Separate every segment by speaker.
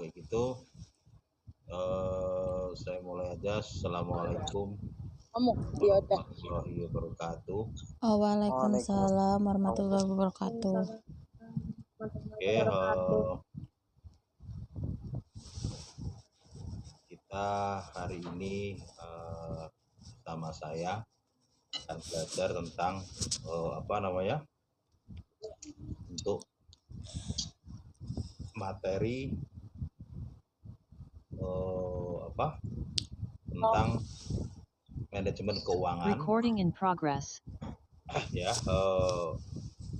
Speaker 1: Kalau gitu saya mulai aja. Assalamualaikum warahmatullahi wabarakatuh.
Speaker 2: Waalaikumsalam warahmatullahi wabarakatuh.
Speaker 1: Oke, kita hari ini sama saya akan belajar tentang untuk materi tentang manajemen keuangan.
Speaker 3: Recording in progress.
Speaker 1: Ya,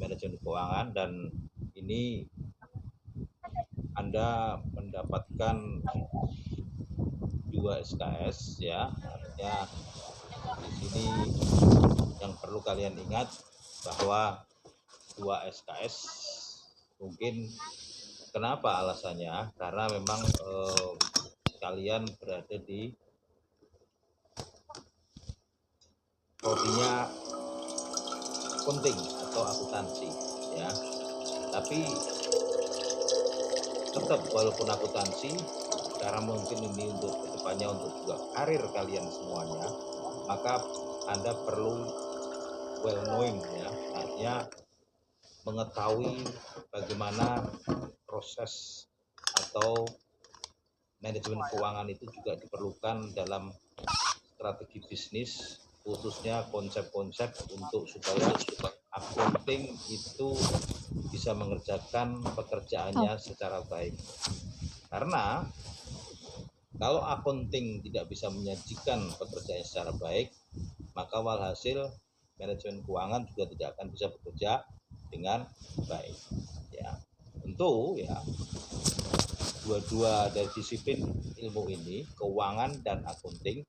Speaker 1: manajemen keuangan, dan ini Anda mendapatkan 2 SKS ya. Artinya di sini yang perlu kalian ingat bahwa 2 SKS mungkin kenapa alasannya, karena memang kalian berada di prodinya akunting atau akuntansi ya. Tapi tetap walaupun akuntansi, karena mungkin ini untuk kedepannya untuk juga karir kalian semuanya, maka Anda perlu well knowing ya, artinya mengetahui bagaimana proses atau manajemen keuangan itu juga diperlukan dalam strategi bisnis, khususnya konsep-konsep untuk supaya akunting itu bisa mengerjakan pekerjaannya secara baik. Karena kalau akunting tidak bisa menyajikan pekerjaannya secara baik, maka walhasil manajemen keuangan juga tidak akan bisa bekerja dengan baik. Ya, tentu ya, dua-dua dari disiplin ilmu ini, keuangan dan akunting,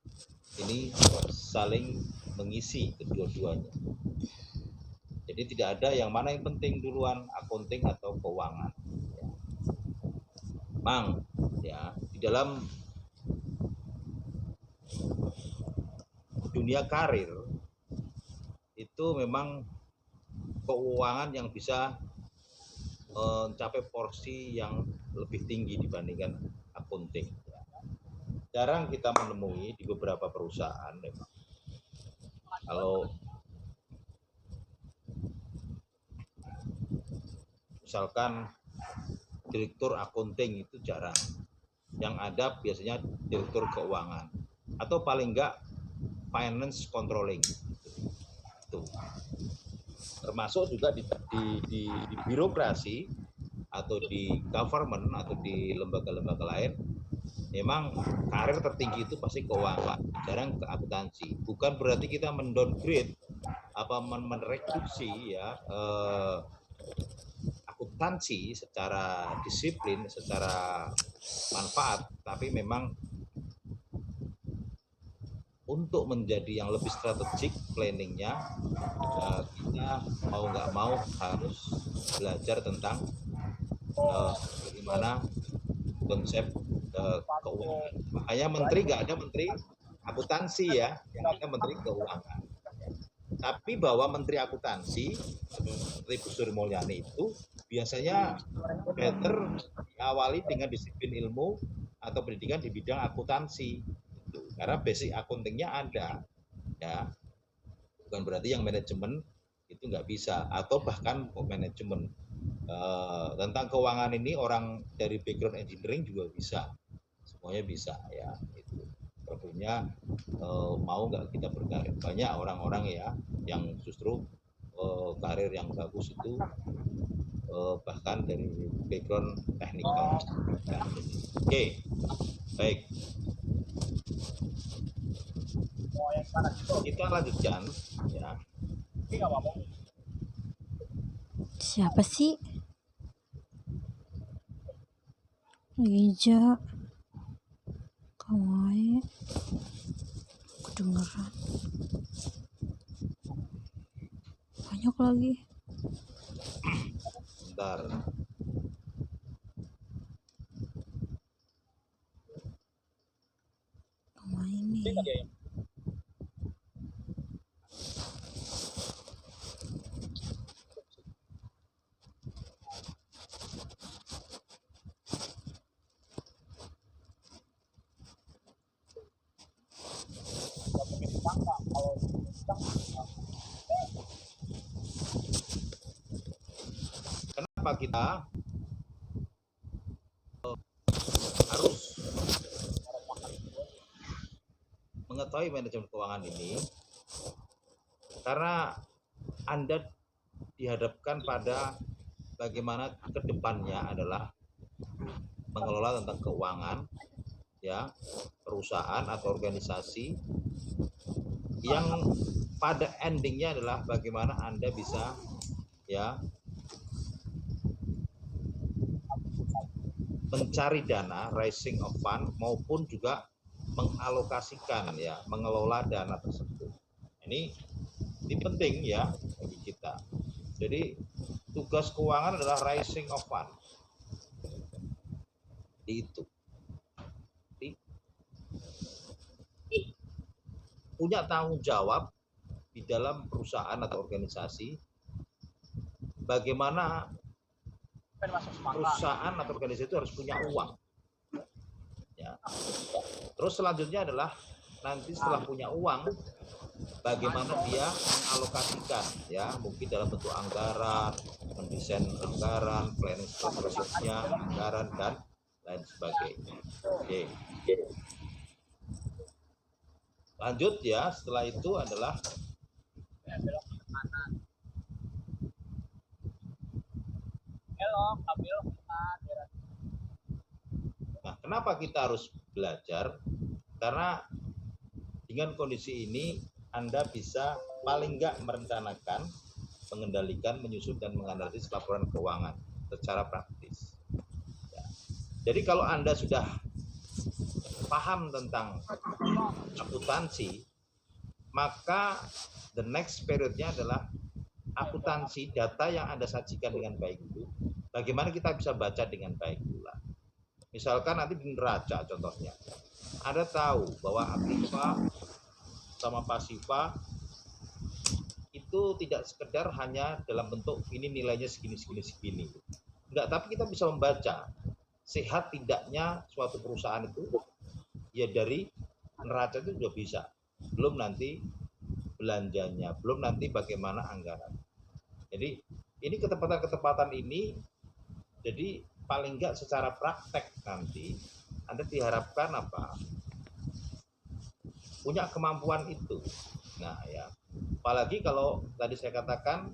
Speaker 1: ini saling mengisi kedua-duanya. Jadi tidak ada yang mana yang penting duluan, akunting atau keuangan. Ya. Mang, ya, di dalam dunia karir itu memang keuangan yang bisa mencapai porsi yang lebih tinggi dibandingkan akunting. Jarang kita menemui di beberapa perusahaan memang. Kalau misalkan direktur akunting itu jarang. Yang ada biasanya direktur keuangan atau paling enggak finance controlling. Itu. Termasuk juga di birokrasi atau di government atau di lembaga-lembaga lain, memang karir tertinggi itu pasti keuangan, jarang ke akuntansi. Bukan berarti kita mendowngrade apa mereduksi ya akuntansi secara disiplin, secara manfaat, tapi memang untuk menjadi yang lebih strategik planningnya, kita mau nggak mau harus belajar tentang bagaimana konsep keuangan. Makanya menteri nggak ada menteri akuntansi ya, yang ada menteri keuangan. Tapi bahwa menteri akuntansi seperti Bu Sri Mulyani itu biasanya better diawali dengan disiplin ilmu atau pendidikan di bidang akuntansi. Karena basic akuntingnya ada, ya. Bukan berarti yang manajemen itu nggak bisa, atau bahkan manajemen tentang keuangan ini orang dari background engineering juga bisa, semuanya bisa ya. Itu problemnya mau nggak kita berkarir. Banyak orang-orang ya yang justru karir yang bagus itu bahkan dari background teknikal. Oke, baik. Kita lanjutkan ya.
Speaker 2: Siapa sih? Ija. Kawaii. Kedengeran. Banyak lagi.
Speaker 1: Bentar.
Speaker 2: Kawaii nih.
Speaker 1: kenapa kita harus mengetahui manajemen keuangan ini? Karena Anda dihadapkan pada bagaimana kedepannya adalah mengelola tentang keuangan, ya, perusahaan atau organisasi yang pada endingnya adalah bagaimana Anda bisa, ya, mencari dana, raising of fund, maupun juga mengalokasikan, ya, mengelola dana tersebut. Ini penting ya bagi kita. Jadi tugas keuangan adalah raising of fund. Itu punya tanggung jawab di dalam perusahaan atau organisasi bagaimana perusahaan atau organisasi itu harus punya uang, ya. Terus selanjutnya adalah nanti setelah punya uang bagaimana dia mengalokasikan, ya, mungkin dalam bentuk anggaran, mendesain anggaran, planning strategisnya, anggaran dan lain sebagainya. Oke. Lanjut ya, setelah itu adalah nah, kenapa kita harus belajar? Karena dengan kondisi ini Anda bisa paling nggak merencanakan, mengendalikan, menyusun dan menganalisis laporan keuangan secara praktis. Ya. Jadi kalau Anda sudah paham tentang akuntansi, maka the next periodnya adalah akuntansi, data yang Anda sajikan dengan baik itu, bagaimana kita bisa baca dengan baik pula. Misalkan nanti di neraca contohnya, Anda tahu bahwa aktiva sama pasiva itu tidak sekedar hanya dalam bentuk ini nilainya segini. Enggak, tapi kita bisa membaca sehat tidaknya suatu perusahaan itu ya dari neraca itu juga bisa. Belum nanti belanjanya, belum nanti bagaimana anggaran. Jadi ini ketepatan ini jadi paling enggak secara praktek nanti Anda diharapkan apa? Punya kemampuan itu. Nah, ya. Apalagi kalau tadi saya katakan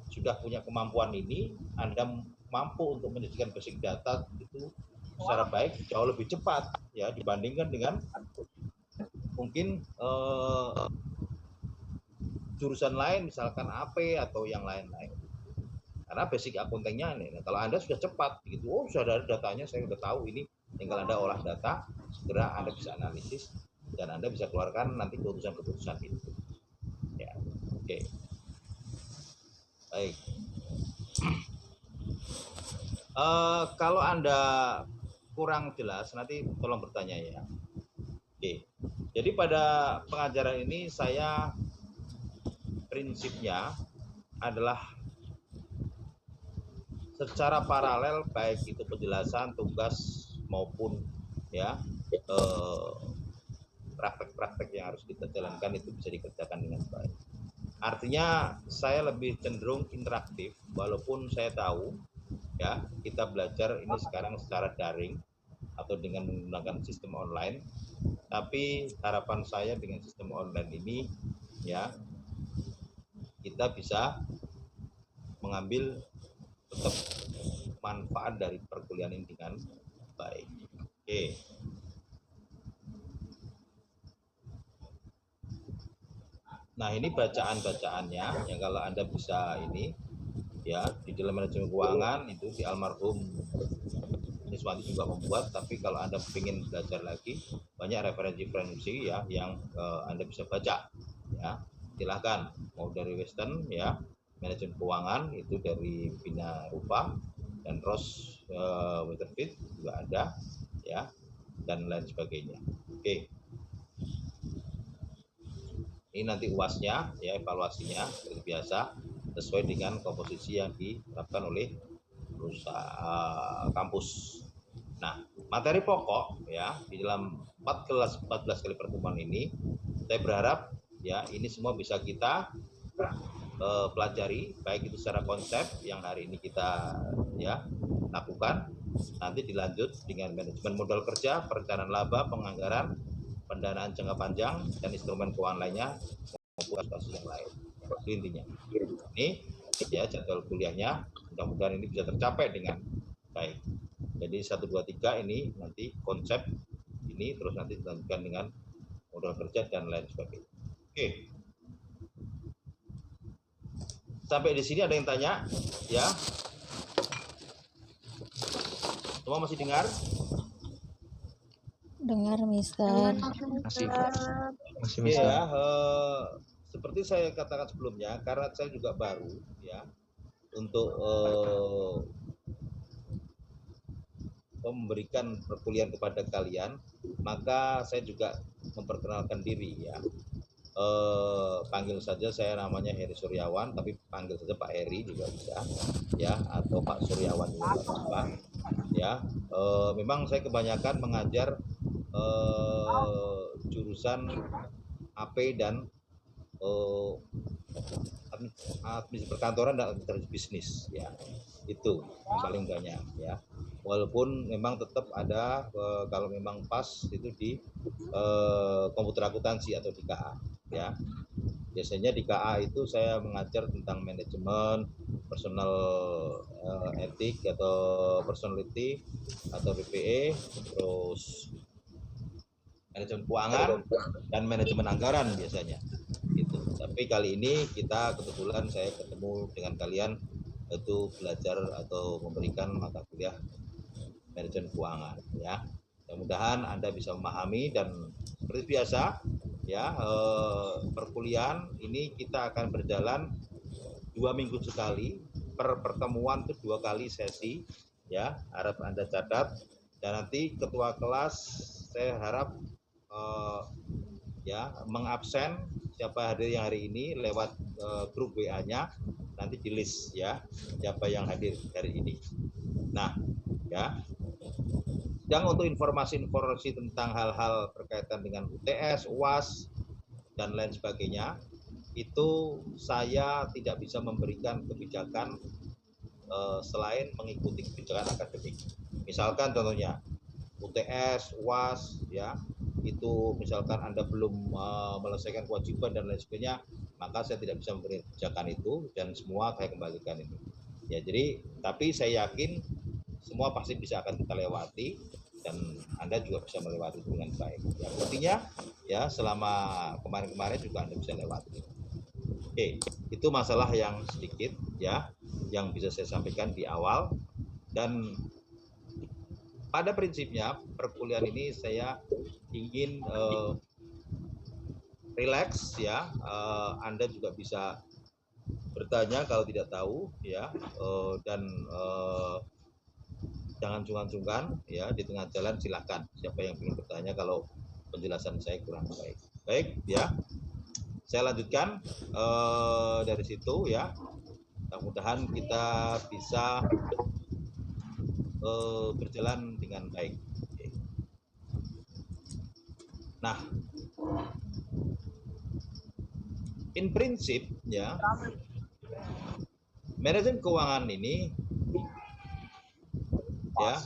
Speaker 1: sudah punya kemampuan ini, Anda mampu untuk menyajikan basic data itu secara baik, jauh lebih cepat ya dibandingkan dengan mungkin jurusan lain misalkan AP atau yang lain-lain. Karena basic akuntingnya ini, kalau Anda sudah cepat gitu, oh sudah ada datanya, saya sudah tahu ini, tinggal Anda olah data, segera Anda bisa analisis dan Anda bisa keluarkan nanti keputusan-keputusan itu. Ya, oke. Baik. Kalau Anda kurang jelas, nanti tolong bertanya ya. Oke. Jadi pada pengajaran ini saya prinsipnya adalah secara paralel baik itu penjelasan tugas maupun ya praktek-praktek yang harus kita jalankan itu bisa dikerjakan dengan baik. Artinya saya lebih cenderung interaktif walaupun saya tahu ya kita belajar ini sekarang secara daring atau dengan menggunakan sistem online, tapi harapan saya dengan sistem online ini ya kita bisa mengambil tetap manfaat dari perkuliahan ini dengan baik. Oke. Nah, ini bacaan-bacaannya yang kalau Anda bisa ini ya di dalam manajemen keuangan itu di almarhum Niswanti juga membuat, tapi kalau Anda ingin belajar lagi banyak referensi ya yang Anda bisa baca ya. Silahkan mau dari Western ya, manajemen keuangan itu dari Bina Rupa dan Ross Weatherford juga ada ya dan lain sebagainya. Oke. Ini nanti UAS-nya ya, evaluasinya seperti biasa sesuai dengan komposisi yang diterapkan oleh perusahaan kampus. Nah, materi pokok ya di dalam 14 kali pertemuan ini saya berharap ya ini semua bisa kita pelajari, baik itu secara konsep yang hari ini kita ya lakukan, nanti dilanjut dengan manajemen modal kerja, perencanaan laba, penganggaran, pendanaan jangka panjang, dan instrumen keuangan lainnya maupun kasus yang lain. Itu intinya. Ini ya jadwal kuliahnya, mudah-mudahan ini bisa tercapai dengan baik. Jadi 1, 2, 3 ini nanti konsep ini, terus nanti dilanjutkan dengan modal kerja dan lain sebagainya. Oke. Sampai di sini ada yang tanya? Ya. Semua masih dengar?
Speaker 2: Dengar, Mister.
Speaker 3: Masih
Speaker 1: Ya, seperti saya katakan sebelumnya, karena saya juga baru ya untuk memberikan perkuliahan kepada kalian, maka saya juga memperkenalkan diri ya. Panggil saja saya namanya Heri Suryawan, tapi panggil saja Pak Heri juga bisa ya, atau Pak Suryawan juga apa-apa ya. Memang saya kebanyakan mengajar jurusan AP dan administrasi perkantoran dan administrasi bisnis ya, itu yang paling banyak ya. Walaupun memang tetap ada kalau memang pas itu di komputer akuntansi atau di KA ya. Biasanya di KA itu saya mengajar tentang manajemen, personal etik atau personality atau BPE, terus manajemen keuangan dan manajemen anggaran biasanya. Itu. Tapi kali ini kita kebetulan saya ketemu dengan kalian itu belajar atau memberikan mata kuliah manajemen keuangan ya. Mudah-mudahan Anda bisa memahami, dan seperti biasa ya, perkuliahan ini kita akan berjalan 2 minggu sekali, per pertemuan itu 2 kali sesi ya, harap Anda catat. Dan nanti ketua kelas saya harap ya mengabsen siapa hadir yang hari ini lewat grup WA-nya, nanti di list ya siapa yang hadir hari ini. Nah ya, dan untuk informasi-informasi tentang hal-hal berkaitan dengan UTS, UAS dan lain sebagainya, itu saya tidak bisa memberikan kebijakan selain mengikuti kebijakan akademik. Misalkan contohnya UTS, UAS ya, itu misalkan Anda belum menyelesaikan kewajiban dan lain sebagainya, maka saya tidak bisa memberi kebijakan itu, dan semua saya kembalikan ini. Ya, jadi tapi saya yakin semua pasti bisa akan kita lewati, dan Anda juga bisa melewati dengan baik. Ya, artinya ya selama kemarin-kemarin juga Anda bisa lewati. Oke, itu masalah yang sedikit ya yang bisa saya sampaikan di awal. Dan pada prinsipnya perkuliahan ini saya ingin relax ya, Anda juga bisa bertanya kalau tidak tahu ya, dan jangan sungkan-sungkan ya, di tengah jalan silakan siapa yang ingin bertanya kalau penjelasan saya kurang baik. Baik ya, saya lanjutkan dari situ ya. Mudah-mudahan kita bisa berjalan dengan baik. Nah, in prinsip ya, manajemen keuangan ini ya,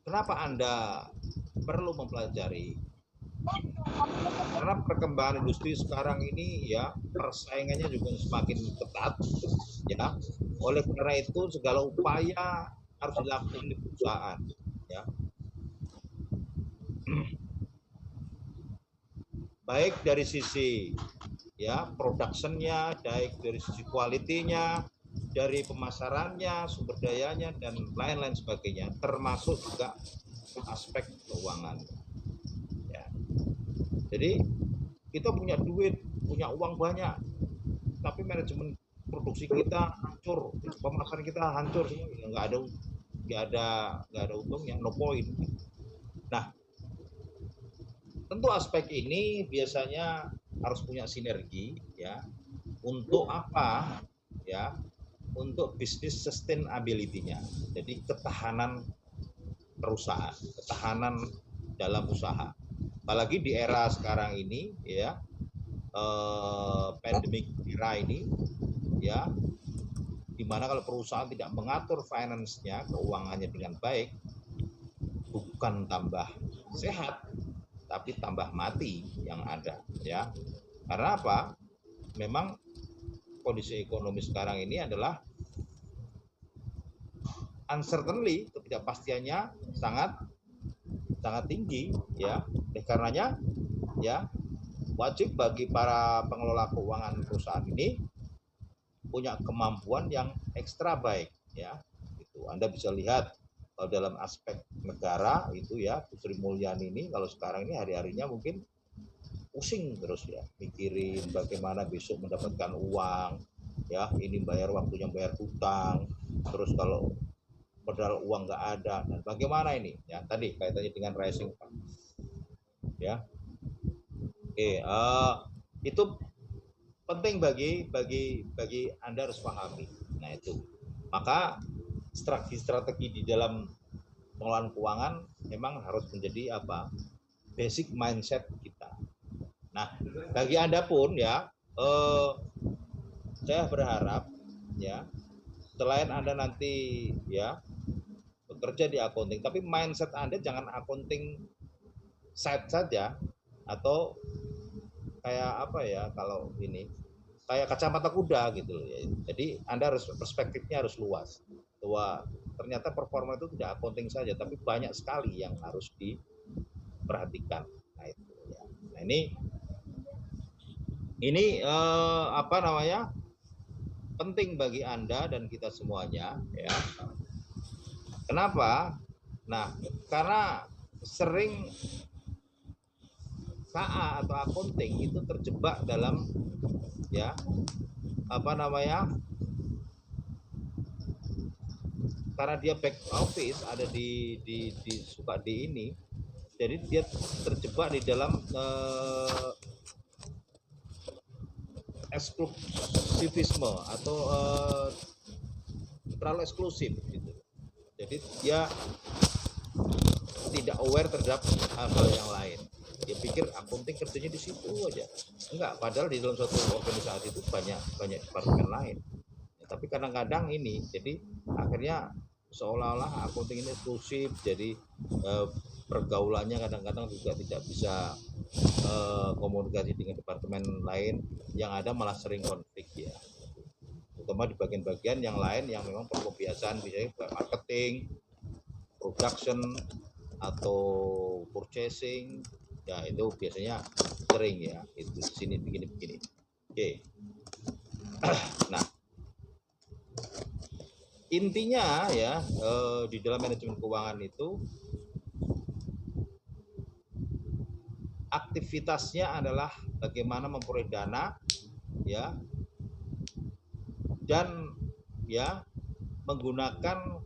Speaker 1: kenapa Anda perlu mempelajari? Karena perkembangan industri sekarang ini ya, persaingannya juga semakin ketat ya. Oleh karena itu segala upaya harus dilakukan di perusahaan ya. Baik dari sisi ya production-nya, baik dari sisi quality-nya, dari pemasarannya, sumber dayanya dan lain-lain sebagainya, termasuk juga aspek keuangan. Ya. Jadi kita punya duit, punya uang banyak, tapi manajemen produksi kita hancur, pemasaran kita hancur semua, nggak ada untungnya, no point. Nah, tentu aspek ini biasanya harus punya sinergi ya. Untuk apa ya? Untuk bisnis sustainability-nya. Jadi ketahanan perusahaan, ketahanan dalam usaha. Apalagi di era sekarang ini ya, pandemic era ini, ya, dimana kalau perusahaan tidak mengatur finance-nya, keuangannya dengan baik, bukan tambah sehat, tapi tambah mati yang ada, ya. Karena apa? Memang kondisi ekonomi sekarang ini adalah uncertainty, ketidakpastiannya sangat tinggi, ya. Oleh karenanya, ya, wajib bagi para pengelola keuangan perusahaan ini punya kemampuan yang ekstra baik, ya. Itu Anda bisa lihat kalau dalam aspek negara itu, ya, Bu Sri Mulyani ini kalau sekarang ini hari-harinya mungkin pusing terus, ya, mikirin bagaimana besok mendapatkan uang, ya, ini waktunya bayar hutang, terus kalau modal uang nggak ada, dan bagaimana ini, ya, tadi kaitannya dengan rising fund, ya. Oke, itu penting bagi Anda harus pahami. Nah, itu maka strategi di dalam pengelolaan keuangan memang harus menjadi apa, basic mindset kita. Nah, bagi Anda pun, ya, saya berharap, ya, selain Anda nanti, ya, bekerja di accounting, tapi mindset Anda jangan accounting side saja, atau kayak apa ya, kalau ini kayak kacamata kuda gitu, ya. Jadi Anda harus perspektifnya harus luas, bahwa ternyata performa itu tidak accounting saja, tapi banyak sekali yang harus diperhatikan. Nah, itu, ya. Nah, ini apa namanya, penting bagi Anda dan kita semuanya, ya. Kenapa? Nah, karena sering KA atau accounting itu terjebak dalam, ya, apa namanya, karena dia back office ada di suka di ini, jadi dia terjebak di dalam eksklusivisme atau terlalu eksklusif gitu. Jadi dia tidak aware terhadap hal-hal yang lain. Dia pikir accounting kerjanya di situ aja. Enggak, padahal di dalam suatu organisasi itu banyak departemen lain. Ya, tapi kadang-kadang ini, jadi akhirnya seolah-olah accounting ini eksklusif, jadi pergaulannya kadang-kadang juga tidak bisa komunikasi dengan departemen lain, yang ada malah sering konflik, ya. Terutama di bagian-bagian yang lain yang memang perlu kebiasaan, misalnya marketing, production, atau purchasing, ya, itu biasanya sering, ya, itu di sini begini. Oke. Nah, intinya, ya, di dalam manajemen keuangan itu aktivitasnya adalah bagaimana memperoleh dana, ya, dan, ya, menggunakan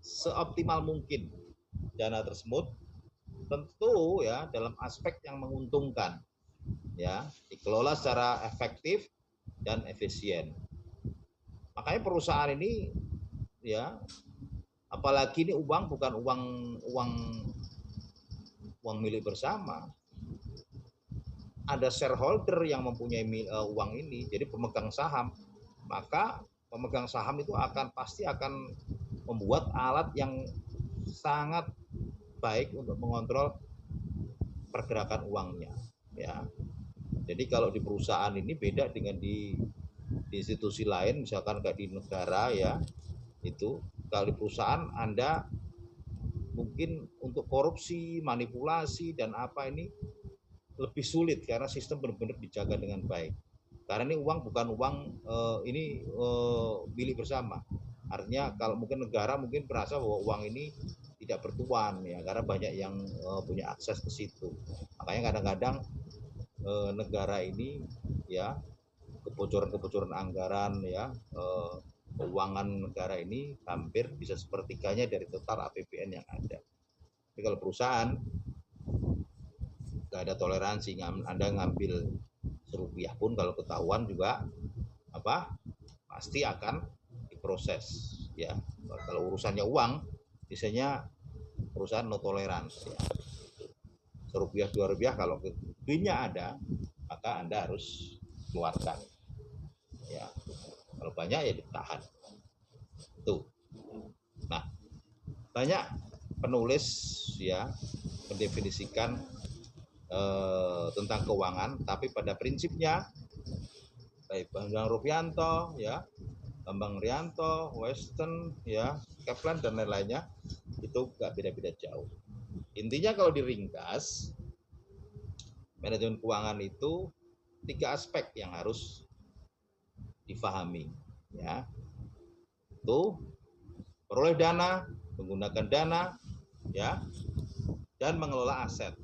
Speaker 1: seoptimal mungkin dana tersebut, tentu, ya, dalam aspek yang menguntungkan, ya, dikelola secara efektif dan efisien. Makanya perusahaan ini, ya, apalagi ini uang bukan uang milik bersama, ada shareholder yang mempunyai uang ini, jadi pemegang saham, maka pemegang saham itu pasti akan membuat alat yang sangat baik untuk mengontrol pergerakan uangnya, ya. Jadi kalau di perusahaan ini beda dengan di institusi lain, misalkan kayak di negara, ya, itu kalau di perusahaan Anda mungkin untuk korupsi, manipulasi, dan apa ini lebih sulit karena sistem benar-benar dijaga dengan baik. Karena ini uang bukan uang milik bersama. Artinya kalau mungkin negara mungkin merasa bahwa uang ini tidak bertuan, ya, karena banyak yang punya akses ke situ. Makanya kadang-kadang negara ini, ya, kebocoran anggaran, ya, keuangan negara ini hampir bisa sepertiganya dari total APBN yang ada. Tapi kalau perusahaan nggak ada toleransi, Anda ngambil serupiah pun kalau ketahuan juga pasti akan diproses, ya. Kalau urusannya uang, biasanya perusahaan no tolerance, ya. Serupiah 2 rupiah kalau duitnya ada, maka Anda harus keluarkan. Ya, kalau banyak ya ditahan. Tuh. Nah, banyak penulis ya mendefinisikan tentang keuangan, tapi pada prinsipnya baik Bambang Rupianto ya, Bambang Rianto, Weston ya, Kaplan dan lain-lainnya itu nggak beda-beda jauh. Intinya kalau diringkas, manajemen keuangan itu 3 aspek yang harus difahami ya. Itu peroleh dana, menggunakan dana ya, dan mengelola aset.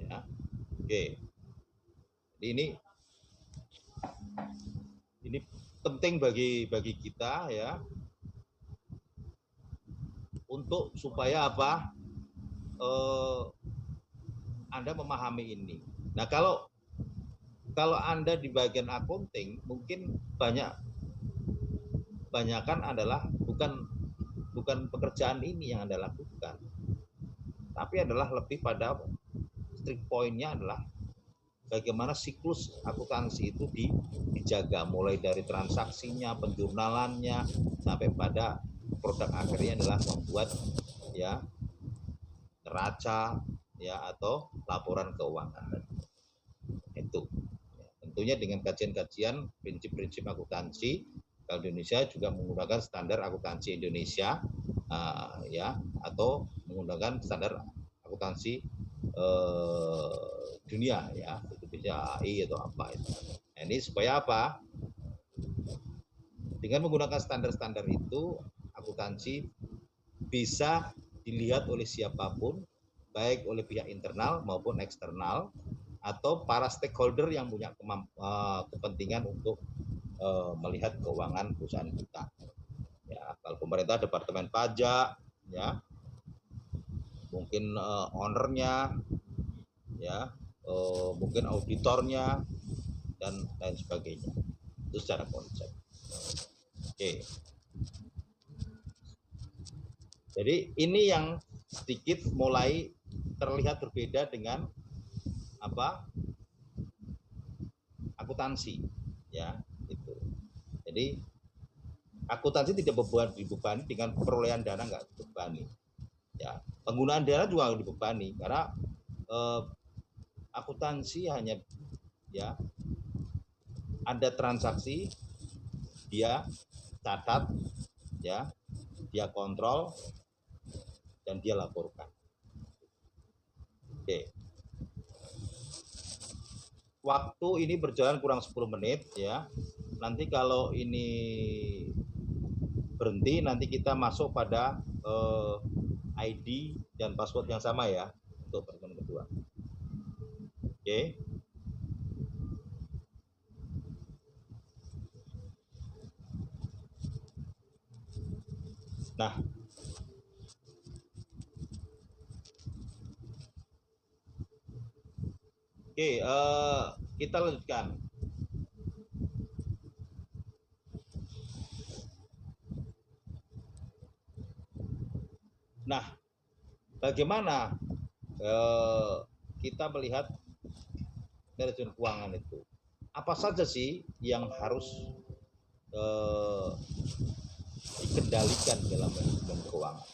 Speaker 1: Ya. Oke. Jadi ini penting bagi kita ya, untuk supaya apa? Anda memahami ini. Nah, kalau Anda di bagian accounting, mungkin banyakan adalah bukan pekerjaan ini yang Anda lakukan, tapi adalah lebih pada strict point-nya adalah bagaimana siklus akuntansi itu dijaga, mulai dari transaksinya, penjurnalannya, sampai pada produk akhirnya adalah membuat ya neraca ya atau laporan keuangan. Itu tentunya dengan kajian-kajian prinsip-prinsip akuntansi. Kalau di Indonesia juga menggunakan standar akuntansi Indonesia ya, atau menggunakan standar akuntansi dunia ya, itu bisa AI atau apa itu. Nah, ini supaya apa? Dengan menggunakan standar-standar itu, akuntansi bisa dilihat oleh siapapun, baik oleh pihak internal maupun eksternal, atau para stakeholder yang punya kepentingan untuk melihat keuangan perusahaan kita. Ya, kalau pemerintah, departemen pajak, ya, mungkin ownernya, ya, mungkin auditornya dan lain sebagainya. Itu secara konsep. Oke. Jadi ini yang sedikit mulai terlihat berbeda dengan apa? Akuntansi, ya, itu. Jadi akuntansi tidak dibebani dengan perolehan dana, nggak dibebani. Ya, penggunaan dana juga nggak dibebani karena akuntansi hanya ya ada transaksi, dia catat, ya, dia kontrol dan dia laporkan. Oke. Waktu ini berjalan kurang 10 menit ya. Nanti kalau ini berhenti, nanti kita masuk pada ID dan password yang sama ya untuk pertemuan kedua. Oke. Nah, oke, kita lanjutkan. Nah, bagaimana kita melihat manajemen keuangan itu? Apa saja sih yang harus dikendalikan dalam manajemen keuangan?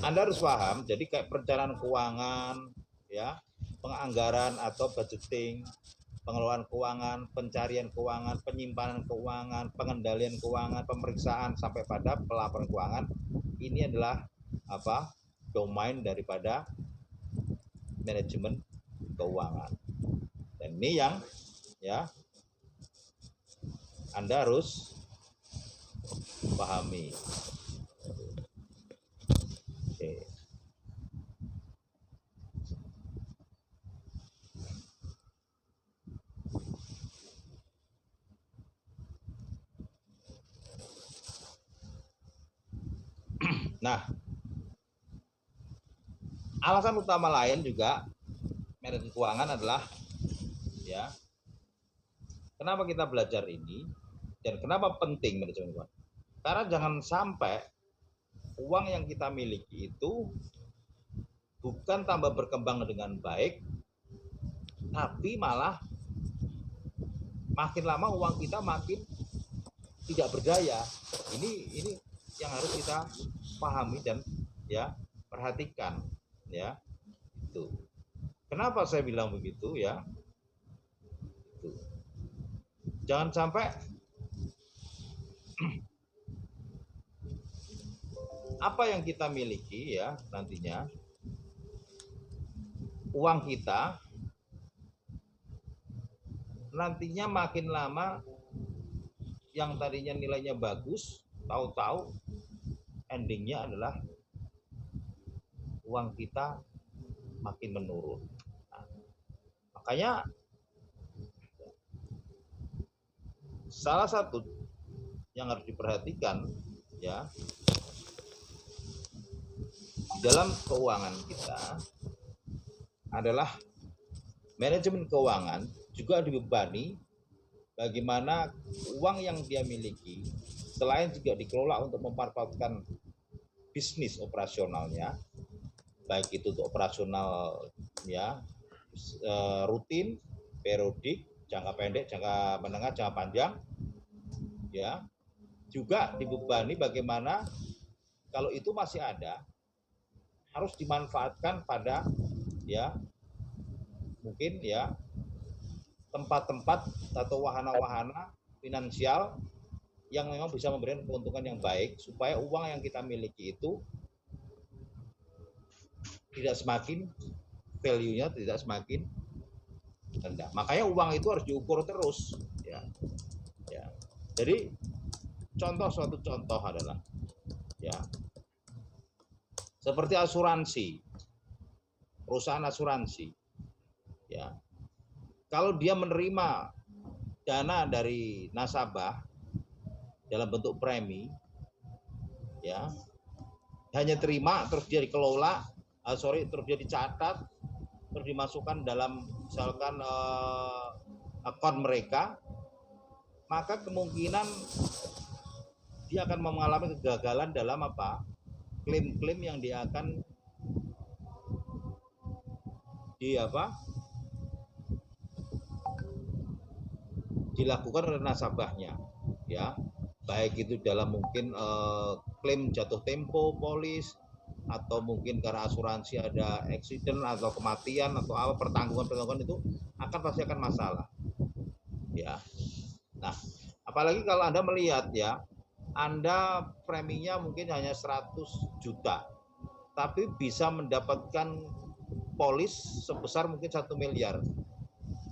Speaker 1: Nah, Anda harus paham, jadi kayak perencanaan keuangan, ya, penganggaran atau budgeting, pengelolaan keuangan, pencarian keuangan, penyimpanan keuangan, pengendalian keuangan, pemeriksaan sampai pada pelaporan keuangan, ini adalah apa? Domain daripada manajemen keuangan. Dan ini yang ya Anda harus pahami. Oke. Nah, alasan utama lain juga manajemen keuangan adalah ya, kenapa kita belajar ini dan kenapa penting manajemen keuangan? Karena jangan sampai uang yang kita miliki itu bukan tambah berkembang dengan baik, tapi malah makin lama uang kita makin tidak berdaya. Ini yang harus kita pahami dan ya perhatikan ya. Itu. Kenapa saya bilang begitu ya? Itu. Jangan sampai apa yang kita miliki ya nantinya, uang kita nantinya makin lama yang tadinya nilainya bagus, tahu-tahu endingnya adalah uang kita makin menurun. Nah, makanya salah satu yang harus diperhatikan ya di dalam keuangan kita adalah manajemen keuangan juga dibebani bagaimana uang yang dia miliki selain juga dikelola untuk memperkuatkan bisnis operasionalnya, baik itu untuk operasional ya rutin, periodik, jangka pendek, jangka menengah, jangka panjang, ya juga dibebani bagaimana kalau itu masih ada harus dimanfaatkan pada ya mungkin ya tempat-tempat atau wahana-wahana finansial yang memang bisa memberikan keuntungan yang baik supaya uang yang kita miliki itu tidak semakin value-nya tidak semakin rendah. Makanya uang itu harus diukur terus ya. Ya. Jadi suatu contoh adalah ya seperti asuransi, perusahaan asuransi ya. Kalau dia menerima dana dari nasabah dalam bentuk premi ya hanya terima terus dia dikelola terus dia dicatat terus dimasukkan dalam misalkan akun mereka, maka kemungkinan dia akan mengalami kegagalan dalam klaim-klaim yang dia akan dilakukan oleh nasabahnya ya, baik itu dalam mungkin klaim jatuh tempo polis atau mungkin karena asuransi ada accident atau kematian atau pertanggungan itu pasti akan masalah ya. Nah apalagi kalau Anda melihat ya Anda preminya mungkin hanya 100 juta tapi bisa mendapatkan polis sebesar mungkin 1 miliar.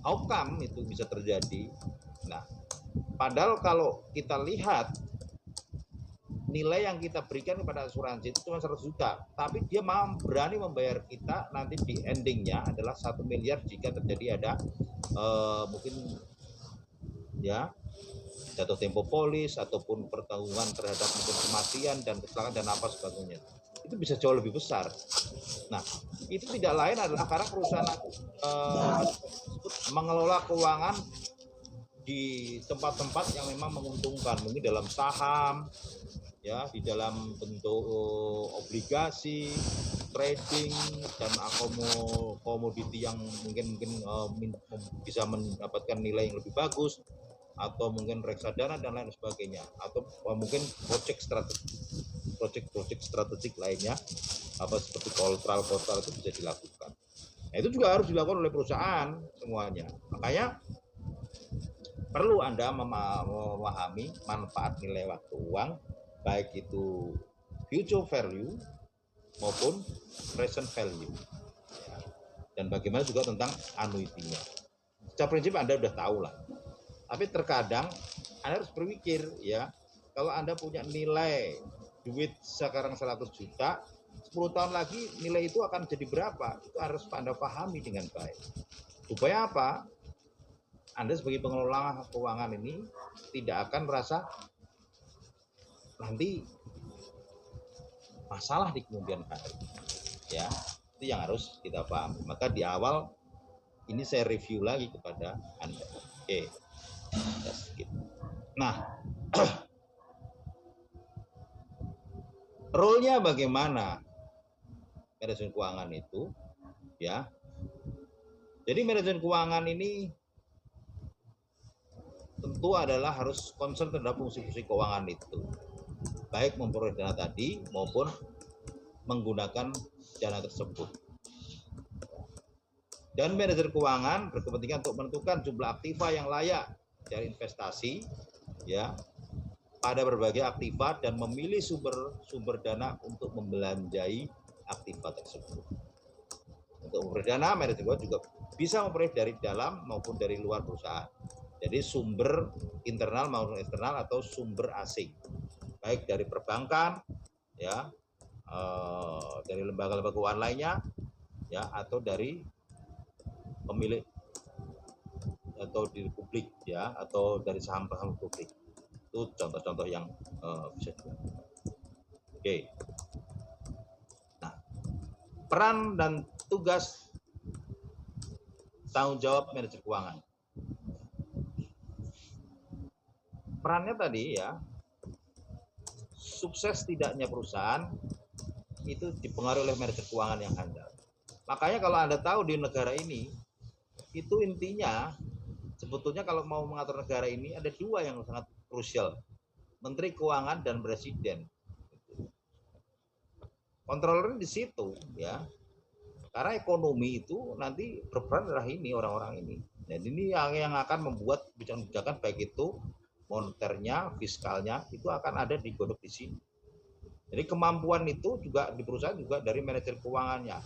Speaker 1: How come itu bisa terjadi? Nah, padahal kalau kita lihat nilai yang kita berikan kepada asuransi itu cuma 100 juta, tapi dia berani membayar kita nanti di endingnya adalah 1 miliar jika terjadi ada mungkin ya jatuh tempo polis ataupun pertanggungan terhadap mungkin kematian dan kecelakaan dan apa sebagainya. Itu bisa jauh lebih besar. Nah, itu tidak lain adalah karena perusahaan mengelola keuangan di tempat-tempat yang memang menguntungkan, mungkin dalam saham, ya, di dalam bentuk obligasi, trading dan komoditi yang mungkin bisa mendapatkan nilai yang lebih bagus, atau mungkin reksadana dan lain sebagainya, atau mungkin proyek strategik lainnya, seperti kontral itu bisa dilakukan. Nah, itu juga harus dilakukan oleh perusahaan semuanya. Makanya perlu Anda memahami manfaat nilai waktu uang, baik itu future value maupun present value, dan bagaimana juga tentang annuity-nya. Secara prinsip Anda sudah tahu lah, tapi terkadang Anda harus berpikir ya, kalau Anda punya nilai duit sekarang 100 juta, 10 tahun lagi nilai itu akan jadi berapa? Itu harus Anda pahami dengan baik. Supaya apa? Anda sebagai pengelola keuangan ini tidak akan merasa nanti masalah di kemudian hari. Ya, itu yang harus kita pahami. Maka di awal ini saya review lagi kepada Anda. Oke. Nah, role-nya bagaimana manajemen keuangan itu, ya. Jadi manajemen keuangan ini tentu adalah harus concern terhadap fungsi-fungsi keuangan itu, baik memperoleh dana tadi maupun menggunakan dana tersebut. Dan manajer keuangan berkepentingan untuk menentukan jumlah aktiva yang layak dari investasi, ya, pada berbagai aktiva dan memilih sumber dana untuk membelanjai aktiva tersebut. Untuk memperoleh dana, manajer keuangan juga bisa memperoleh dari dalam maupun dari luar perusahaan. Jadi sumber internal maupun eksternal atau sumber asing, baik dari perbankan, ya, dari lembaga-lembaga keuangan lainnya, ya, atau dari pemilik atau di publik, ya, atau dari saham-saham publik. Itu contoh-contoh yang bisa dilakukan. Oke. Nah, peran dan tugas tanggung jawab manajer keuangan. Perannya tadi, ya, sukses tidaknya perusahaan itu dipengaruhi oleh manajer keuangan yang handal. Makanya kalau Anda tahu di negara ini, itu intinya sebetulnya kalau mau mengatur negara ini ada dua yang sangat krusial, Menteri Keuangan dan Presiden. Kontrolernya di situ, ya. Karena ekonomi itu nanti berperan adalah ini orang-orang ini. Dan ini yang akan membuat kebijakan-kebijakan baik itu moneternya, fiskalnya itu akan ada digodok di sini. Jadi kemampuan itu juga di perusahaan juga dari manajer keuangannya.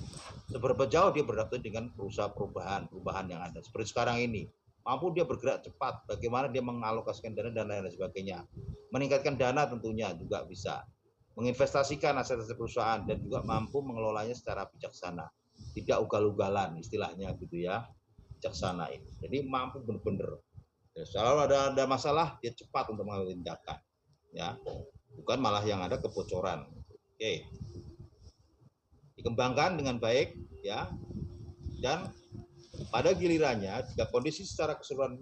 Speaker 1: Seberapa jauh dia beradaptasi dengan perubahan yang ada. Seperti sekarang ini, mampu dia bergerak cepat, bagaimana dia mengalokasikan dana dan lain sebagainya. Meningkatkan dana tentunya juga bisa. Menginvestasikan aset-aset perusahaan dan juga mampu mengelolanya secara bijaksana. Tidak ugal-ugalan istilahnya gitu ya, bijaksana ini. Jadi mampu benar-benar. Ya, selalu ada masalah, dia cepat untuk mengambil tindakan. Ya, bukan malah yang ada kebocoran. Oke. Dikembangkan dengan baik, ya. Dan pada gilirannya jika kondisi secara keseluruhan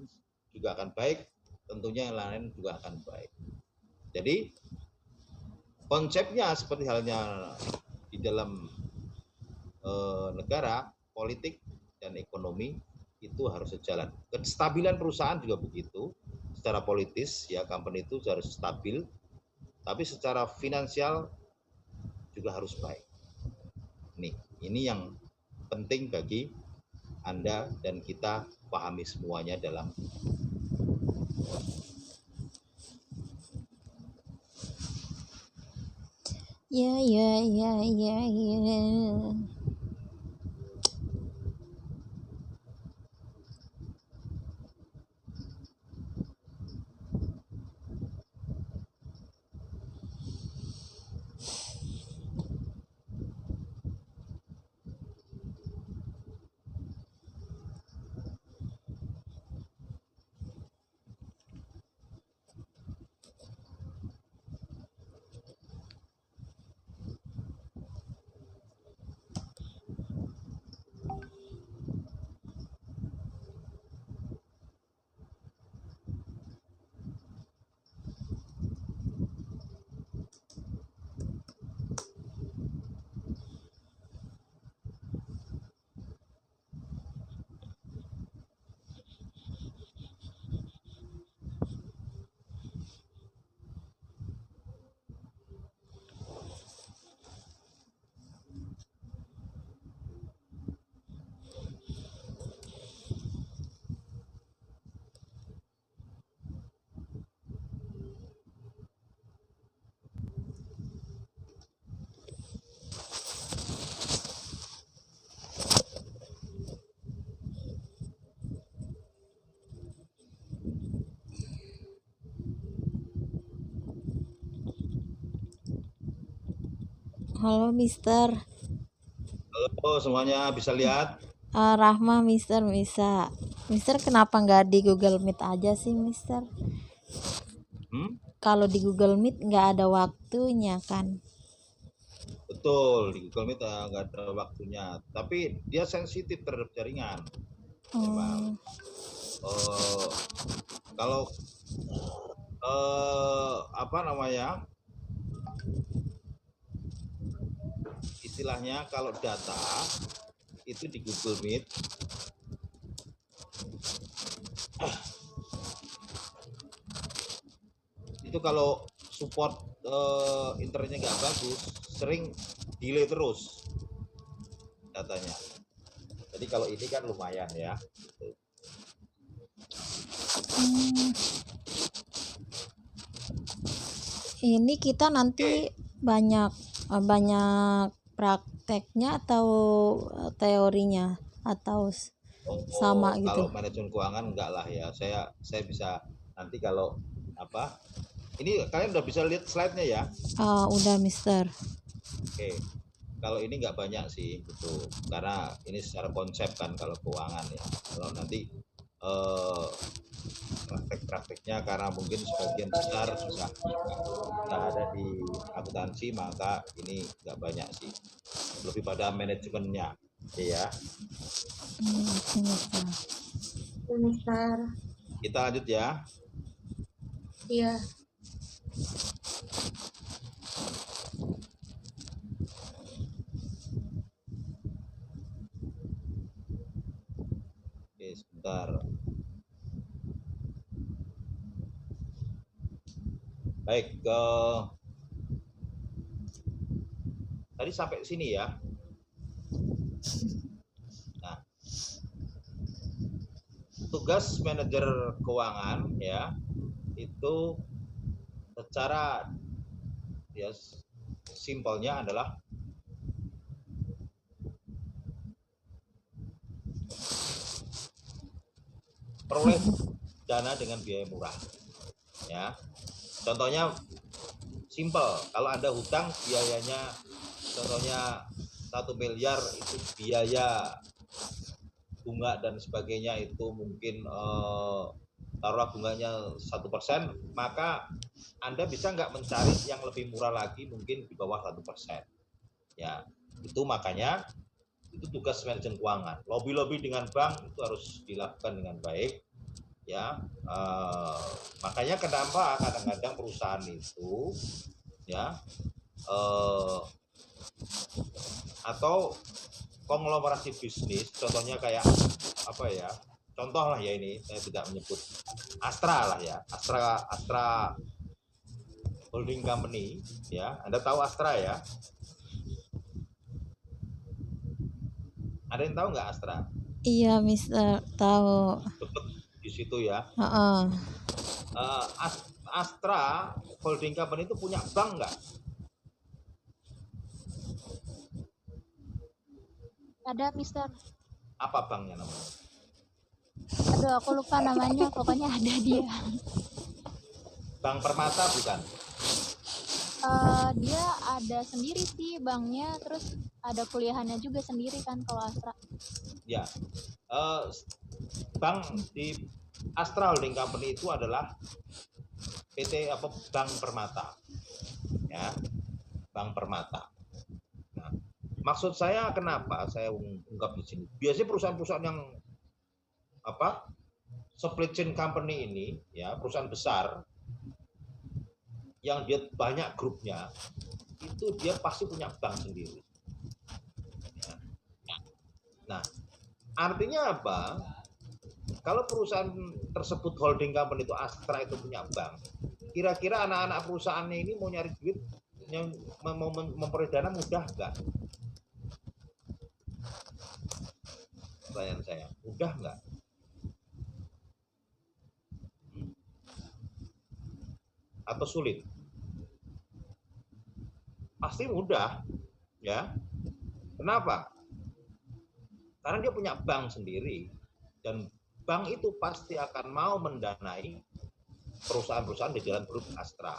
Speaker 1: juga akan baik, tentunya yang lain juga akan baik. Jadi konsepnya seperti halnya di dalam negara, politik dan ekonomi itu harus sejalan. Kestabilan perusahaan juga begitu. Secara politis, ya, company itu harus stabil, tapi secara finansial juga harus baik. Ini yang penting bagi Anda dan kita pahami semuanya dalam
Speaker 2: Ya, ya, ya, ya, ya. Halo, Mister.
Speaker 1: halo semuanya bisa lihat.
Speaker 2: Rahma, Mister bisa. Mister kenapa nggak di Google Meet aja sih, Mister? Kalau di Google Meet nggak ada waktunya kan?
Speaker 1: Betul, di Google Meet nggak ada waktunya. Tapi dia sensitif terhadap jaringan. Memang. Kalau apa namanya, istilahnya kalau data itu di Google Meet itu kalau support internetnya nggak bagus, sering delay terus datanya. Jadi kalau ini kan lumayan ya.
Speaker 2: Hmm, ini kita nanti banyak prakteknya atau teorinya atau sama gitu.
Speaker 1: Kalau manajemen keuangan enggak lah ya. Saya bisa nanti kalau apa? Ini kalian udah bisa lihat slide-nya ya?
Speaker 2: Udah, Mister.
Speaker 1: Oke. Kalau ini nggak banyak sih gitu. Karena ini secara konsep kan kalau keuangan ya. Kalau nanti praktek-prakteknya karena mungkin sebagian besar sudah ada di akuntansi, maka ini nggak banyak sih. Lebih pada manajemennya, ya.
Speaker 4: Mister.
Speaker 1: Kita lanjut ya.
Speaker 4: Iya.
Speaker 1: Oke, sebentar. Baik, tadi sampai sini ya. Nah, tugas manajer keuangan ya itu secara ya simpelnya adalah peroleh dana dengan biaya murah. Ya, contohnya simpel. Kalau Anda hutang biayanya, contohnya 1 miliar itu biaya bunga dan sebagainya itu mungkin taruhlah bunganya 1%, maka Anda bisa nggak mencari yang lebih murah lagi mungkin di bawah 1%. Ya, itu makanya itu tugas manajemen keuangan. Lobby-lobby dengan bank itu harus dilakukan dengan baik. Ya, makanya kenapa kadang-kadang perusahaan itu ya atau konglomerasi bisnis, contohnya kayak apa ya, contoh lah ya, ini saya tidak menyebut Astra lah ya, Astra Holding Company ya. Anda tahu Astra ya? Ada yang tahu nggak Astra?
Speaker 2: Iya, Mister, tahu.
Speaker 1: Betul di situ ya. Astra Holding Company itu punya bank nggak?
Speaker 4: Ada, Mister.
Speaker 1: Apa banknya namanya?
Speaker 4: Aduh, aku lupa namanya. Pokoknya ada dia.
Speaker 1: Bank Permata bukan?
Speaker 4: Dia ada sendiri sih banknya. Terus ada kuliahannya juga sendiri kan kalau Astra.
Speaker 1: Ya, bank di Astra Holding Company itu adalah PT apa, Bank Permata, ya, Bank Permata. Nah, maksud saya kenapa saya ungkap di sini? Biasanya perusahaan-perusahaan yang apa, supply chain company ini, ya, perusahaan besar yang dia banyak grupnya, itu dia pasti punya bank sendiri. Ya. Nah, artinya apa? Kalau perusahaan tersebut holding company itu Astra itu punya bank, kira-kira anak-anak perusahaannya ini mau nyari duit yang mau memperoleh dana mudah nggak? Pertanyaan saya, mudah nggak? Atau sulit? Pasti mudah, ya. Kenapa? Karena dia punya bank sendiri, dan bank itu pasti akan mau mendanai perusahaan-perusahaan di dalam grup Astra.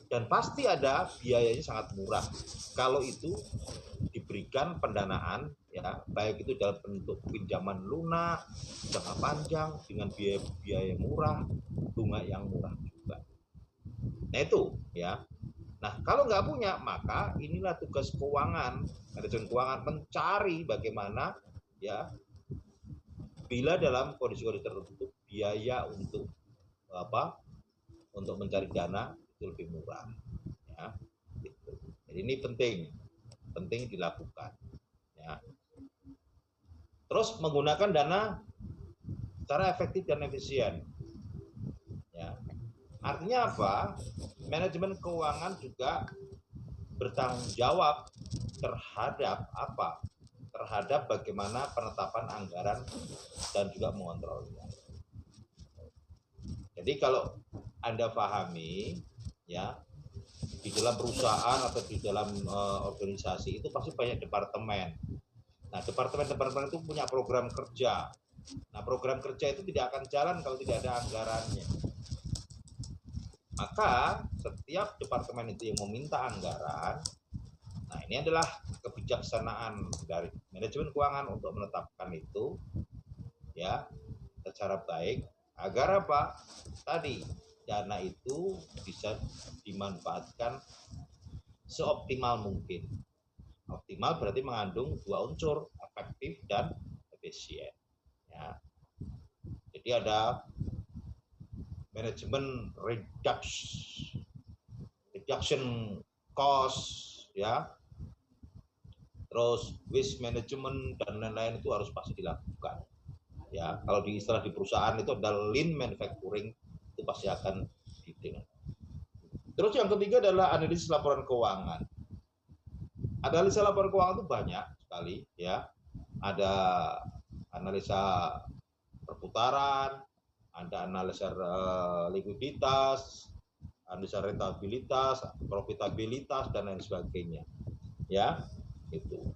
Speaker 1: Dan pasti ada biayanya sangat murah kalau itu diberikan pendanaan, ya, baik itu dalam bentuk pinjaman lunak, jangka panjang dengan biaya murah, bunga yang murah juga. Nah itu ya. Nah kalau nggak punya, maka inilah tugas keuangan, manajemen keuangan mencari bagaimana ya, bila dalam kondisi-kondisi tertentu biaya untuk apa, untuk mencari dana itu lebih murah, ya, gitu. Jadi ini penting penting dilakukan. Ya. Terus menggunakan dana secara efektif dan efisien. Ya. Artinya apa? Manajemen keuangan juga bertanggung jawab terhadap apa? Terhadap bagaimana penetapan anggaran dan juga mengontrolnya. Jadi kalau Anda pahami, ya, di dalam perusahaan atau di dalam organisasi itu pasti banyak departemen. Nah, departemen-departemen itu punya program kerja. Nah, program kerja itu tidak akan jalan kalau tidak ada anggarannya. Maka setiap departemen itu yang meminta anggaran, nah ini adalah kebijaksanaan dari manajemen keuangan untuk menetapkan itu, ya, secara baik agar apa? Tadi dana itu bisa dimanfaatkan seoptimal mungkin. Optimal berarti mengandung dua unsur, efektif dan efisien. Ya. Jadi ada manajemen reduction cost, ya. Terus waste management dan lain-lain itu harus pasti dilakukan. Ya, kalau di istilah di perusahaan itu ada lean manufacturing, itu pasti akan ditinggal. Terus yang ketiga adalah analisis laporan keuangan. Analisa laporan keuangan itu banyak sekali, ya. Ada analisa perputaran, ada analisa likuiditas, analisa rentabilitas, profitabilitas dan lain sebagainya. Ya, itu.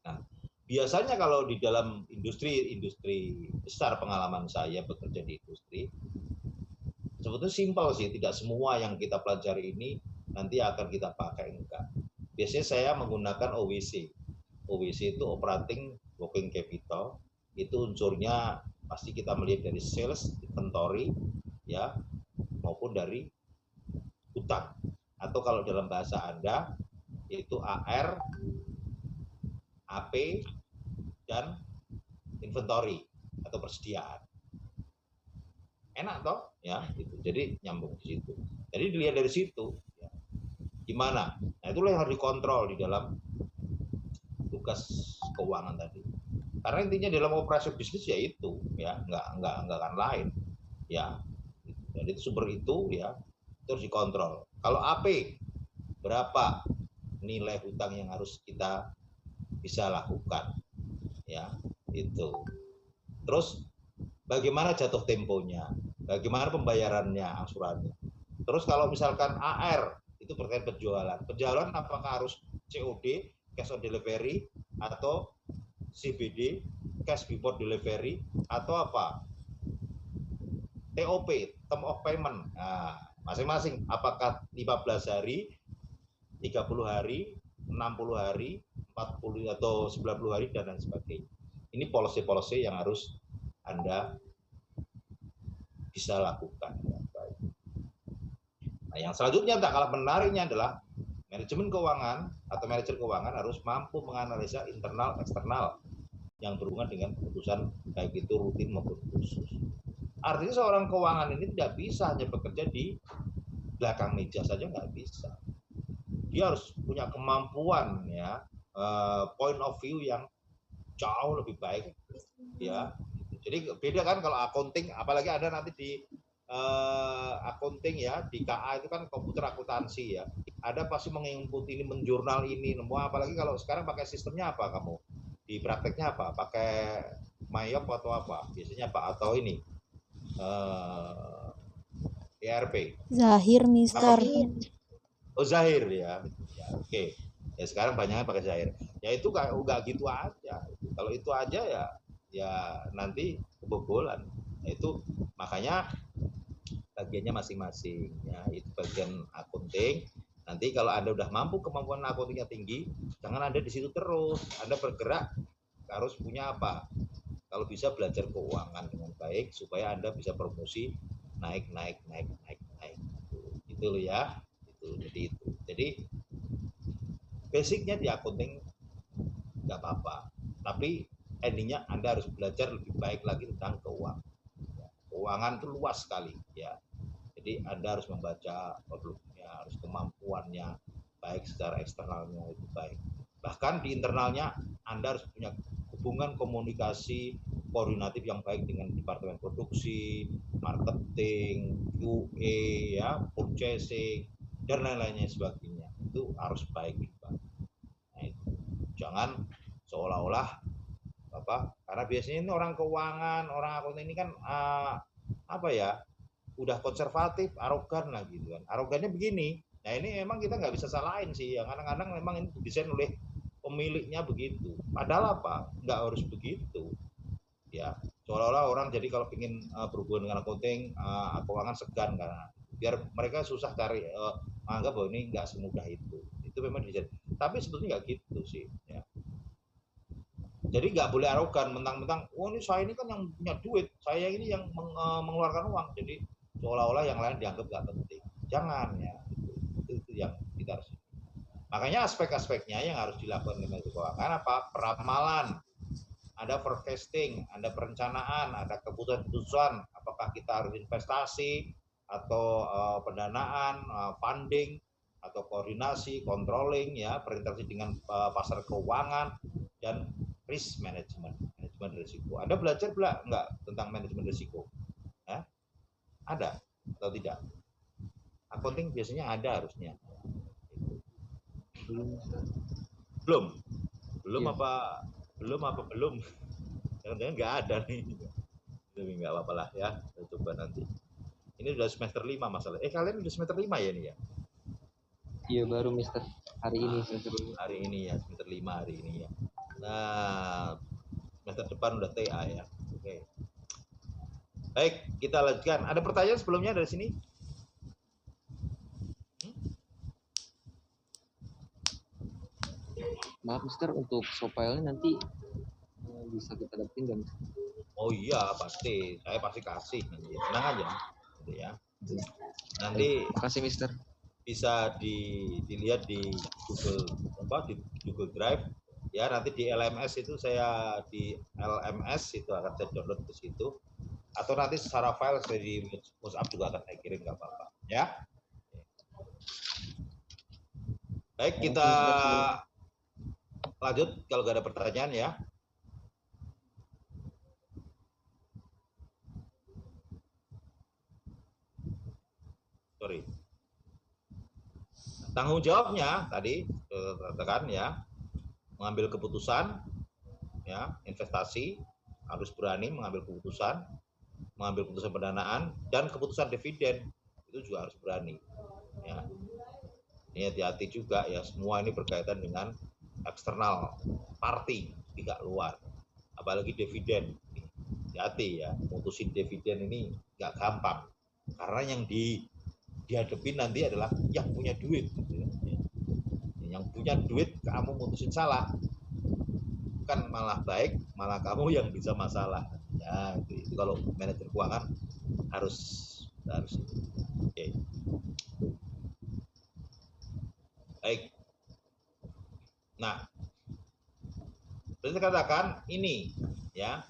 Speaker 1: Nah, biasanya kalau di dalam industri besar, pengalaman saya bekerja di industri, sebetulnya simpel sih, tidak semua yang kita pelajari ini nanti akan kita pakai, enggak. Biasanya saya menggunakan OWC. OWC itu operating working capital, itu unsurnya pasti kita melihat dari sales, inventory, ya, maupun dari utang. Atau kalau dalam bahasa Anda itu AR, AP, dan inventory atau persediaan. Enak toh, ya, gitu. Jadi nyambung di situ. Jadi dilihat dari situ, ya. Gimana? Nah, itulah yang harus dikontrol di dalam tugas keuangan tadi. Karena intinya dalam operasi bisnis ya itu, ya, nggak akan lain, ya. Jadi sumber itu, ya, itu harus dikontrol. Kalau AP, berapa nilai hutang yang harus kita bisa lakukan, ya, itu. Terus bagaimana jatuh temponya, bagaimana pembayarannya, angsurannya. Terus kalau misalkan AR itu berkait penjualan apakah harus COD, cash on delivery, atau CBD, cash before delivery, atau apa? TOP, term of payment. Nah, masing-masing apakah 15 hari, 30 hari, 60 hari, 40 atau 90 hari dan lain sebagainya. Ini policy-policy yang harus Anda bisa lakukan. Nah, yang selanjutnya tak kalah menariknya adalah manajemen keuangan atau manajer keuangan harus mampu menganalisa internal eksternal yang berhubungan dengan keputusan baik itu rutin maupun khusus. Artinya seorang keuangan ini tidak bisa hanya bekerja di belakang meja saja, nggak bisa. Dia harus punya kemampuan, ya, point of view yang jauh lebih baik, ya. Jadi beda kan kalau accounting, apalagi ada nanti di accounting, ya, di KA itu kan komputer akuntansi, ya. Ada pasti menginput ini, menjurnal ini, apalagi kalau sekarang pakai sistemnya apa kamu? Di prakteknya apa? Pakai Mayop atau apa? Biasanya apa? Atau ini ERP.
Speaker 2: Zahir, Mister.
Speaker 1: Oh, Zahir, ya. Ya, oke. Ya sekarang banyaknya pakai Zahir. Ya itu nggak gitu aja. Kalau itu aja ya nanti kebobolan. Nah, itu makanya bagiannya masing-masing, ya. Itu bagian accounting. Nanti kalau Anda udah mampu, kemampuan accountingnya tinggi, jangan Anda di situ terus. Anda bergerak harus punya apa? Kalau bisa belajar keuangan dengan baik supaya Anda bisa promosi naik. Itu loh, ya. Itu. Jadi basicnya di accounting nggak apa-apa. Tapi endingnya Anda harus belajar lebih baik lagi tentang keuangan. Keuangan itu luas sekali, ya. Jadi Anda harus membaca produknya, harus kemampuannya, baik secara eksternalnya itu baik. Bahkan di internalnya Anda harus punya hubungan komunikasi koordinatif yang baik dengan departemen produksi, marketing, QA, ya, purchasing, dan lain-lainnya sebagainya. Itu harus baik, Pak. Nah, itu. Jangan seolah-olah karena biasanya ini orang keuangan, orang akuntan ini kan apa ya, udah konservatif, arogan lah gitu kan. Arogannya begini. Nah ini memang kita nggak bisa salahin sih. Yang kadang-kadang memang ini didesain oleh pemiliknya begitu. Padahal apa? Nggak harus begitu. Ya, seolah-olah orang jadi kalau ingin berhubungan dengan accounting, keuangan segan karena biar mereka susah cari menganggap bahwa ini nggak semudah itu. Itu memang didesain. Tapi sebetulnya nggak gitu sih. Ya. Jadi nggak boleh arogan, mentang-mentang, oh ini saya ini kan yang punya duit, saya ini yang mengeluarkan uang, jadi seolah-olah yang lain dianggap nggak penting. Jangan ya, itu yang kita harus. Makanya aspek-aspeknya yang harus dilakukan dengan keuangan apa? Peramalan, ada forecasting, ada perencanaan, ada keputusan-keputusan, apakah kita harus investasi atau pendanaan, funding, atau koordinasi, controlling, ya, berinteraksi dengan pasar keuangan, dan risk management, manajemen risiko. Anda belajar enggak tentang manajemen risiko? Ya? Ada atau tidak? Accounting biasanya ada harusnya. Belum
Speaker 3: Iya.
Speaker 1: belum? Jangan-jangan nggak ada nih. Tapi nggak apa-apa lah ya. Kita coba nanti. Ini udah semester 5 masalah. Kalian udah semester 5 ya nih ya?
Speaker 3: Iya baru Mister hari ini semester
Speaker 1: Hari ini ya, semester 5 hari ini ya. Nah, semester depan udah TA ya. Oke. Baik, kita lanjutkan. Ada pertanyaan sebelumnya dari sini?
Speaker 3: Maaf Mister, untuk file-nya nanti bisa kita dapetin kan?
Speaker 1: Oh iya, pasti. Saya pasti kasih nanti. Tenang aja. Gitu ya. Nanti
Speaker 3: Makasih Mister.
Speaker 1: bisa dilihat di Google Drive ya, nanti di LMS itu saya itu akan saya download ke situ, atau nanti secara file saya di WhatsApp juga akan saya kirim, nggak apa-apa ya. Baik, kita lanjut kalau nggak ada pertanyaan ya. Sorry. Tanggung jawabnya tadi katakan ya, mengambil keputusan ya, investasi harus berani mengambil keputusan pendanaan, dan keputusan dividen itu juga harus berani ya. Ini hati-hati juga ya, semua ini berkaitan dengan eksternal party, pihak luar, apalagi dividen. Hati-hati ya, mutusin dividen ini nggak gampang, karena yang dihadapi nanti adalah yang punya duit gitu ya. Yang punya duit kamu mutusin salah, kan malah baik, malah kamu yang bisa masalah ya. Itu kalau manajer keuangan harus okay. Baik, nah saya katakan ini ya,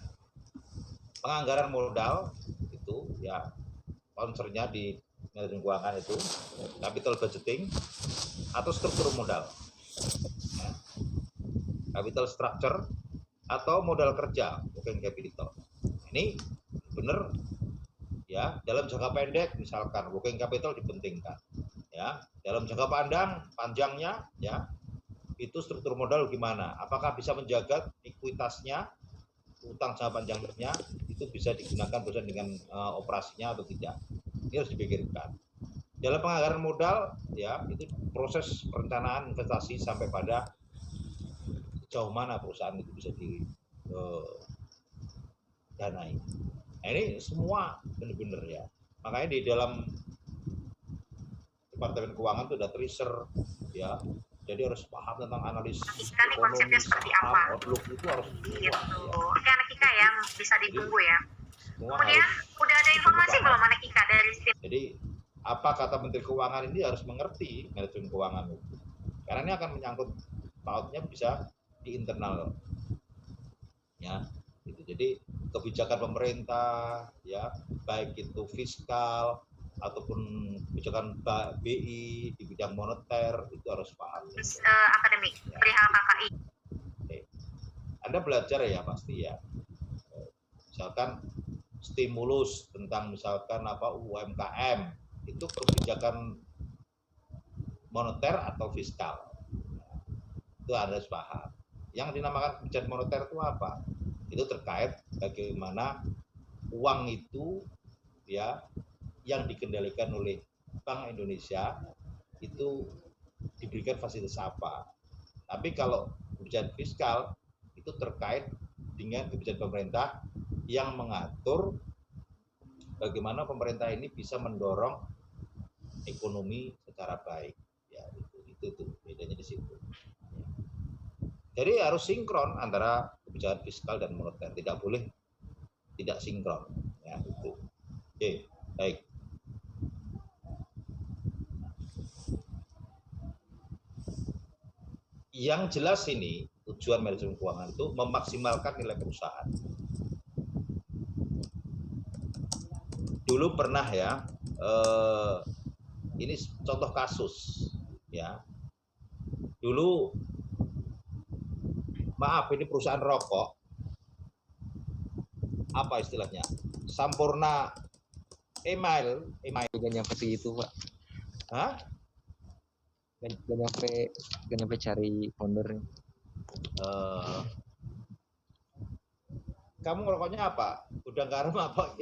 Speaker 1: penganggaran modal itu ya, concernnya di manajemen keuangan itu capital budgeting atau struktur modal ya. Capital structure atau modal kerja, working capital. Ini benar ya, dalam jangka pendek misalkan working capital dipentingkan ya, dalam jangka panjangnya ya, itu struktur modal gimana, apakah bisa menjaga likuiditasnya, utang jangka panjangnya itu bisa digunakan bersama dengan operasinya atau tidak. Ini harus dipikirkan. Dalam penganggaran modal ya, itu proses perencanaan investasi sampai pada sejauh mana perusahaan itu bisa didanai. Nah, ini semua benar-benar ya. Makanya di dalam Departemen Keuangan itu ada tracer ya. Jadi harus paham tentang analisis ekonomi, saham, outlook itu harus semua.
Speaker 5: Gitu.
Speaker 1: Ya.
Speaker 5: Oke anak Ika ya, bisa ditunggu ya.
Speaker 1: Semua
Speaker 5: Kemudian
Speaker 1: harus
Speaker 5: udah ada informasi belum anak Ika dari
Speaker 1: Jadi apa kata Menteri Keuangan ini harus mengerti manajemen keuangan itu. Karena ini akan menyangkut pautnya bisa di internal ya. Gitu. Jadi kebijakan pemerintah ya, baik itu fiskal ataupun kebijakan BI di bidang moneter itu harus paham.
Speaker 5: Akademik perihal KKI.
Speaker 1: Anda belajar ya pasti ya. Misalkan stimulus tentang misalkan UMKM itu kebijakan moneter atau fiskal. Itu harus paham. Yang dinamakan kebijakan moneter itu apa? Itu terkait bagaimana uang itu ya yang dikendalikan oleh Bank Indonesia itu diberikan fasilitas apa. Tapi kalau kebijakan fiskal itu terkait dengan kebijakan pemerintah yang mengatur bagaimana pemerintah ini bisa mendorong ekonomi secara baik. Ya, itu tuh bedanya di situ. Jadi harus sinkron antara kebijakan fiskal dan moneter, tidak boleh tidak sinkron. Ya, itu. Oke, baik. Yang jelas ini tujuan manajemen keuangan itu memaksimalkan nilai perusahaan. Dulu pernah ya, ini contoh kasus ya. Dulu maaf ini perusahaan rokok, apa istilahnya? Sampurna email.
Speaker 3: Gak nyampe segitu Pak.
Speaker 1: Hah?
Speaker 3: Gak nyampe cari foundernya.
Speaker 1: Kamu ngerokoknya apa? Udang garam apa?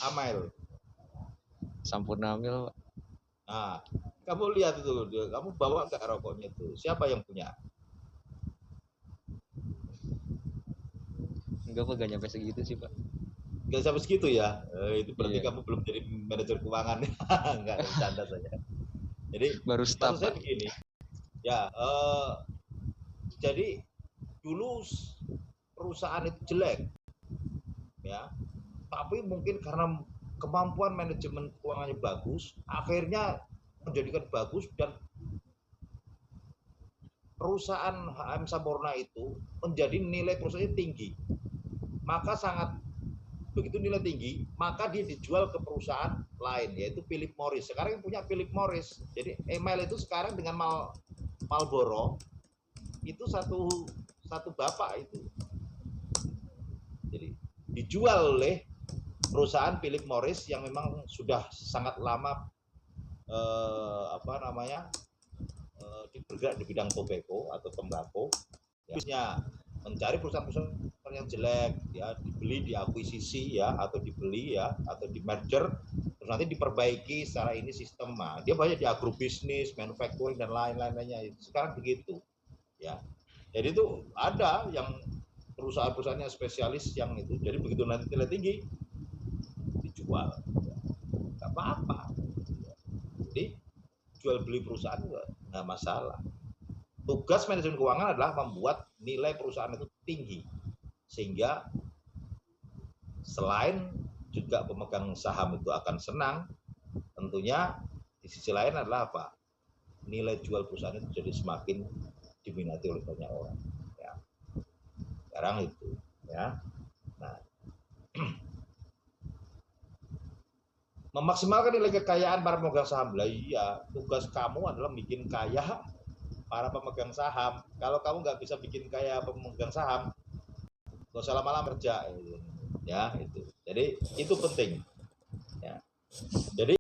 Speaker 1: Amail.
Speaker 3: Sampurna Amil Pak.
Speaker 1: Nah, kamu lihat itu, kamu bawa nggak rokoknya itu? Siapa yang punya?
Speaker 3: Enggak Pak, gak nyampe segitu sih Pak.
Speaker 1: Nggak sampai segitu ya? Itu berarti
Speaker 3: Iya.
Speaker 1: kamu belum jadi manajer keuangan. Nggak, bercanda saja. Jadi
Speaker 3: Baru start
Speaker 1: maksud saya
Speaker 3: Pak.
Speaker 1: begini, ya jadi dulu perusahaan itu jelek, ya, tapi mungkin karena kemampuan manajemen keuangannya bagus, akhirnya menjadikan bagus dan perusahaan HM Sampurna itu menjadi nilai perusahaannya tinggi. Maka begitu nilai tinggi, maka dia dijual ke perusahaan lain, yaitu Philip Morris. Sekarang yang punya Philip Morris. Jadi email itu sekarang dengan Marlboro itu satu bapak itu. Jadi dijual oleh perusahaan Philip Morris yang memang sudah sangat lama bergerak di bidang tobacco atau tembakau. Ya, mencari perusahaan-perusahaan yang jelek ya, dibeli, diakuisisi ya, atau dibeli ya, atau di merger, terus nanti diperbaiki secara ini sistem. Nah, dia banyak di agrobisnis, manufacturing dan lain-lainnya. Sekarang begitu ya. Jadi itu ada yang perusahaan-perusahaan yang spesialis yang itu. Jadi begitu nanti nilai tinggi dijual. Enggak apa-apa. Jadi jual beli perusahaan nggak masalah. Tugas manajemen keuangan adalah membuat nilai perusahaan itu tinggi, sehingga selain juga pemegang saham itu akan senang, tentunya di sisi lain adalah apa? Nilai jual perusahaan itu jadi semakin diminati oleh banyak orang. Ya. Sekarang itu, ya. Nah, memaksimalkan nilai kekayaan para pemegang saham. Lah iya, tugas kamu adalah bikin kaya para pemegang saham. Kalau kamu nggak bisa bikin kaya pemegang saham, nggak usah lama-lama kerja, ya itu. Jadi itu penting. Ya. Jadi